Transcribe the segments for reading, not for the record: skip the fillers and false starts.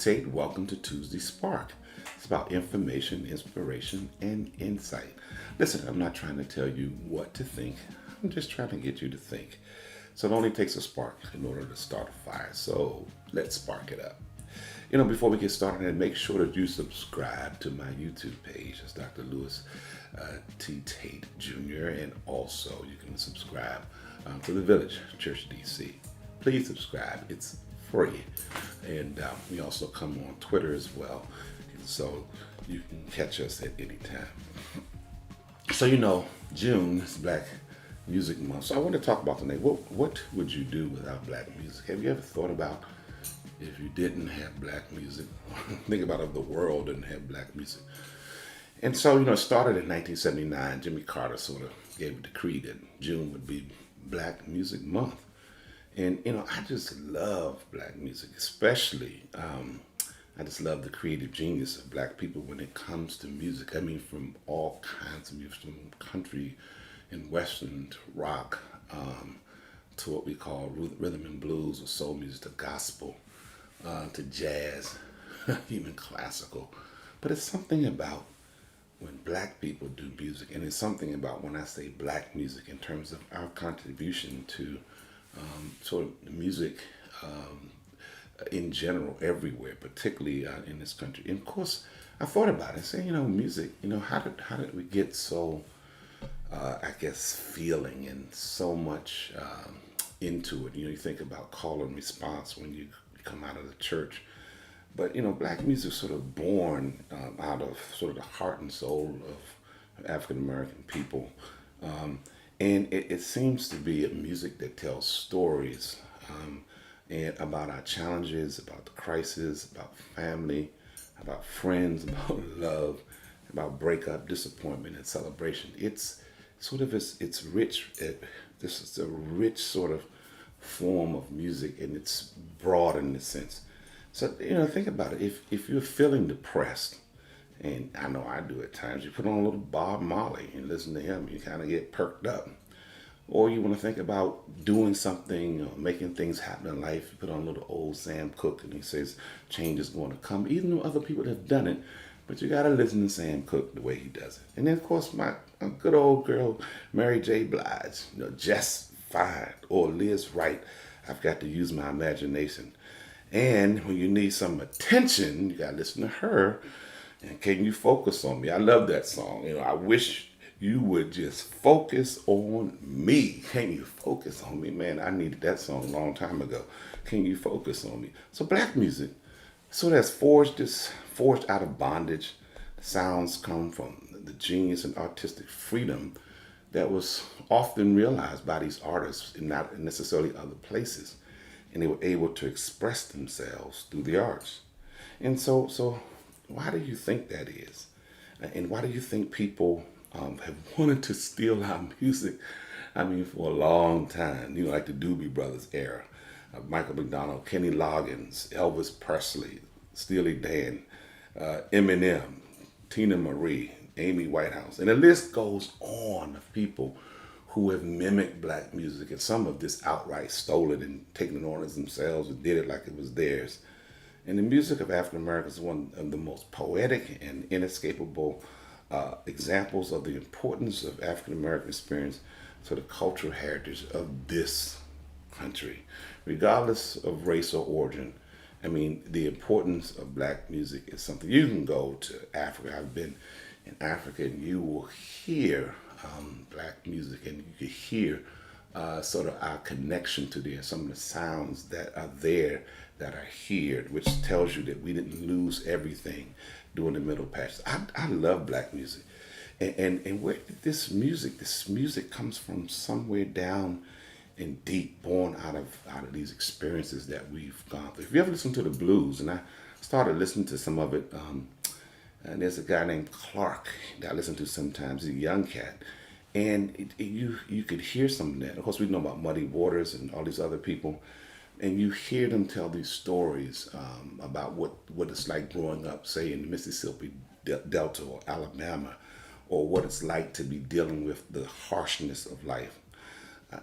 Tait. Welcome to Tuesday Spark. It's about information, inspiration, and insight. Listen, I'm not trying to tell you what to think. I'm just trying to get you to think. So it only takes a spark in order to start a fire. So let's spark it up. Before we get started, make sure that you subscribe to my YouTube page. It's Dr. Lewis Tait Jr. And also you can subscribe to the Village Church DC. Please subscribe. It's free. And we also come on Twitter as well. So you can catch us at any time. So June is Black Music Month. So I want to talk about the name. What would you do without black music? Have you ever thought about if you didn't have black music? Think about if the world didn't have black music. And so, it started in 1979. Jimmy Carter sort of gave a decree that June would be Black Music Month. And, I just love black music, especially. I just love the creative genius of black people when it comes to music. I mean, from all kinds of music, from country and western to rock, to what we call rhythm and blues or soul music, to gospel, to jazz, even classical. But it's something about when black people do music, and it's something about when I say black music in terms of our contribution to sort of music in general everywhere, particularly in this country. And of course, I thought about it, saying, music, how did we get so, I guess, feeling and so much into it? You think about call and response when you come out of the church. But, black music is sort of born out of sort of the heart and soul of African American people. And it seems to be a music that tells stories and about our challenges, about the crisis, about family, about friends, about love, about breakup, disappointment, and celebration. It's sort of it's rich. This is a rich sort of form of music, and it's broad in this sense. So think about it. If you're feeling depressed, and I know I do at times, you put on a little Bob Marley and listen to him, you kind of get perked up. Or you want to think about doing something, or making things happen in life, you put on a little old Sam Cooke, and he says change is going to come, even though other people have done it. But you got to listen to Sam Cooke the way he does it. And then, of course, my good old girl, Mary J. Blige, just fine. Or Liz Wright, I've got to use my imagination. And when you need some attention, you got to listen to her. And Can You Focus on Me? I love that song. I wish you would just focus on me. Can you focus on me? Man, I needed that song a long time ago. Can you focus on me? So black music, so that's forged out of bondage. The sounds come from the genius and artistic freedom that was often realized by these artists and not necessarily other places. And they were able to express themselves through the arts. And so why do you think that is? And why do you think people have wanted to steal our music? I mean, for a long time, like the Doobie Brothers era, Michael McDonald, Kenny Loggins, Elvis Presley, Steely Dan, Eminem, Tina Marie, Amy Whitehouse, and the list goes on of people who have mimicked black music, and some have just outright stole it and taken it on as themselves and did it like it was theirs. And the music of African Americans is one of the most poetic and inescapable examples of the importance of African American experience to the cultural heritage of this country, regardless of race or origin. I mean, the importance of black music is something. You can go to Africa. I've been in Africa, and you will hear black music, and you can hear sort of our connection to there, some of the sounds that are there that are here, which tells you that we didn't lose everything during the Middle Passage. I love black music. And where did this music comes from somewhere down and deep, born out of these experiences that we've gone through. If you ever listen to the blues, and I started listening to some of it, and there's a guy named Clark that I listen to sometimes. He's a young cat, and you could hear some of that. Of course, we know about Muddy Waters and all these other people, and you hear them tell these stories about what it's like growing up, say in the Mississippi Delta or Alabama, or what it's like to be dealing with the harshness of life.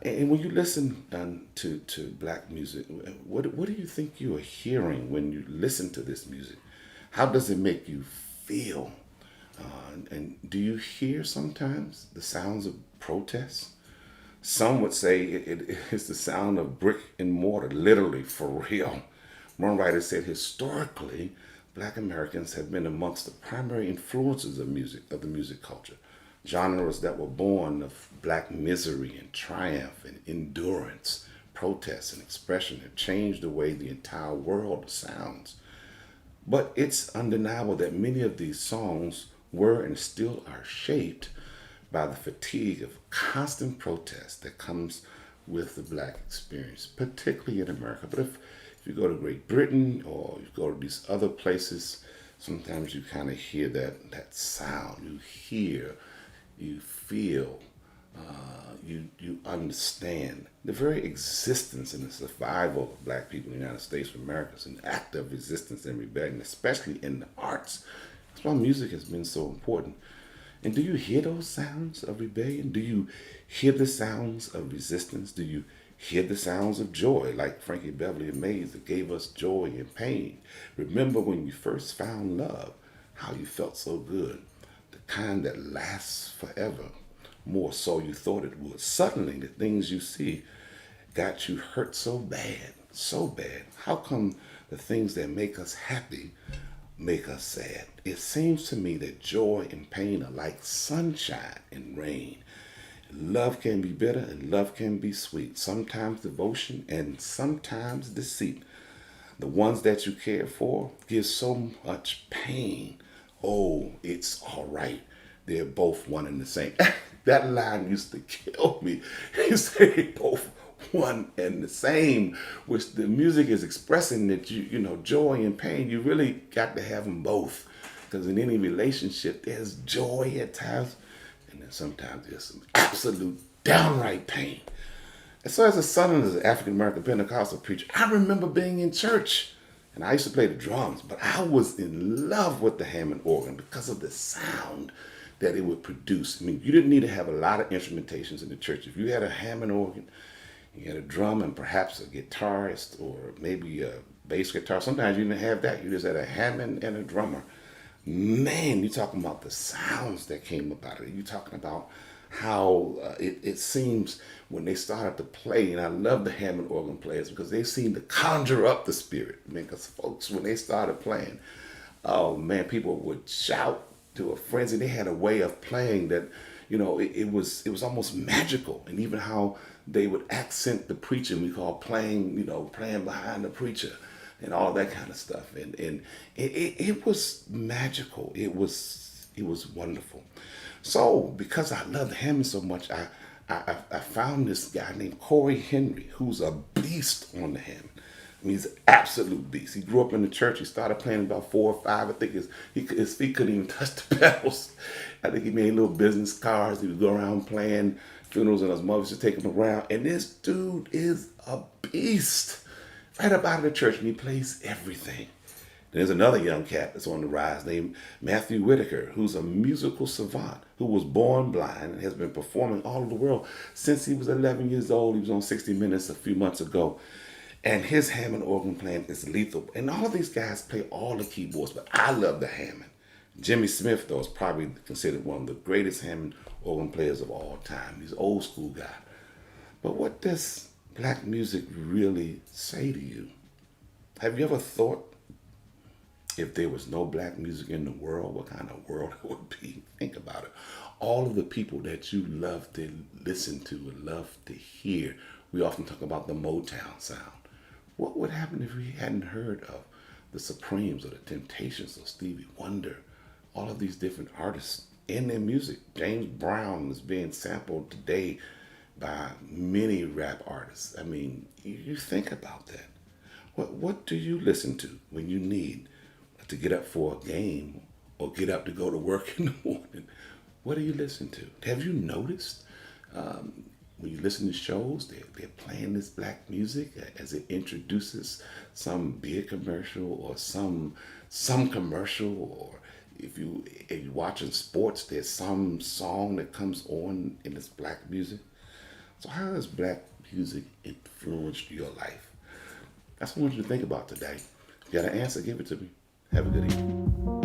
And when you listen to black music, what do you think you are hearing when you listen to this music? How does it make you feel? And do you hear sometimes the sounds of protest? Some would say it is the sound of brick and mortar, literally for real. One writer said historically, black Americans have been amongst the primary influences of music, of the music culture. Genres that were born of black misery and triumph and endurance, protest and expression have changed the way the entire world sounds. But it's undeniable that many of these songs were and still are shaped by the fatigue of constant protest that comes with the black experience, particularly in America. But if you go to Great Britain or you go to these other places, sometimes you kind of hear that sound. You hear, you feel, you understand the very existence and the survival of black people in the United States of America is an act of resistance and rebellion, especially in the arts. That's why music has been so important. And do you hear those sounds of rebellion? Do you hear the sounds of resistance? Do you hear the sounds of joy, like Frankie Beverly and Mays that gave us joy and pain? Remember when you first found love, how you felt so good, the kind that lasts forever, more so you thought it would. Suddenly, the things you see got you hurt so bad, so bad. How come the things that make us happy make us sad? It seems to me that joy and pain are like sunshine and rain. Love can be bitter and love can be sweet. Sometimes devotion and sometimes deceit. The ones that you care for give so much pain. Oh, it's all right. They're both one and the same. That line used to kill me. You say both one and the same, which the music is expressing that you know, joy and pain. You really got to have them both, because in any relationship, there's joy at times, and then sometimes there's some absolute downright pain. And so, as a son of an African American Pentecostal preacher, I remember being in church, and I used to play the drums, but I was in love with the Hammond organ because of the sound that it would produce. I mean, you didn't need to have a lot of instrumentations in the church. If you had a Hammond organ, you had a drum and perhaps a guitarist or maybe a bass guitar. Sometimes you didn't have that. You just had a Hammond and a drummer. Man, you're talking about the sounds that came about it. You're talking about how it seems when they started to play, and I love the Hammond organ players because they seem to conjure up the spirit. I mean, because folks, when they started playing, oh man, people would shout to a frenzy. They had a way of playing that, you know, it was almost magical. And even how they would accent the preaching, we call playing, you know, playing behind the preacher and all that kind of stuff. And it was magical. It was wonderful. So because I loved Hammond so much, I found this guy named Corey Henry, who's a beast on the Hammond. I mean, he's an absolute beast. He grew up in the church. He started playing about 4 or 5. I think his feet couldn't even touch the pedals. I think he made little business cards. He would go around playing funerals, and his mother used to take him around. And this dude is a beast. Right up out of the church, and he plays everything. There's another young cat that's on the rise named Matthew Whitaker, who's a musical savant who was born blind and has been performing all over the world since he was 11 years old. He was on 60 Minutes a few months ago. And his Hammond organ playing is lethal. And all of these guys play all the keyboards, but I love the Hammond. Jimmy Smith, though, is probably considered one of the greatest Hammond organ players of all time. He's an old school guy. But what does black music really say to you? Have you ever thought if there was no black music in the world, what kind of world it would be? Think about it. All of the people that you love to listen to and love to hear, we often talk about the Motown sound. What would happen if we hadn't heard of the Supremes or the Temptations or Stevie Wonder? All of these different artists in their music. James Brown is being sampled today by many rap artists. I mean, you think about that. What do you listen to when you need to get up for a game or get up to go to work in the morning? What do you listen to? Have you noticed when you listen to shows, they're playing this black music as it introduces some beer commercial or some commercial, or if you're watching sports, there's some song that comes on in this black music. So how has black music influenced your life? That's what I want you to think about today. If you got an answer, give it to me. Have a good evening.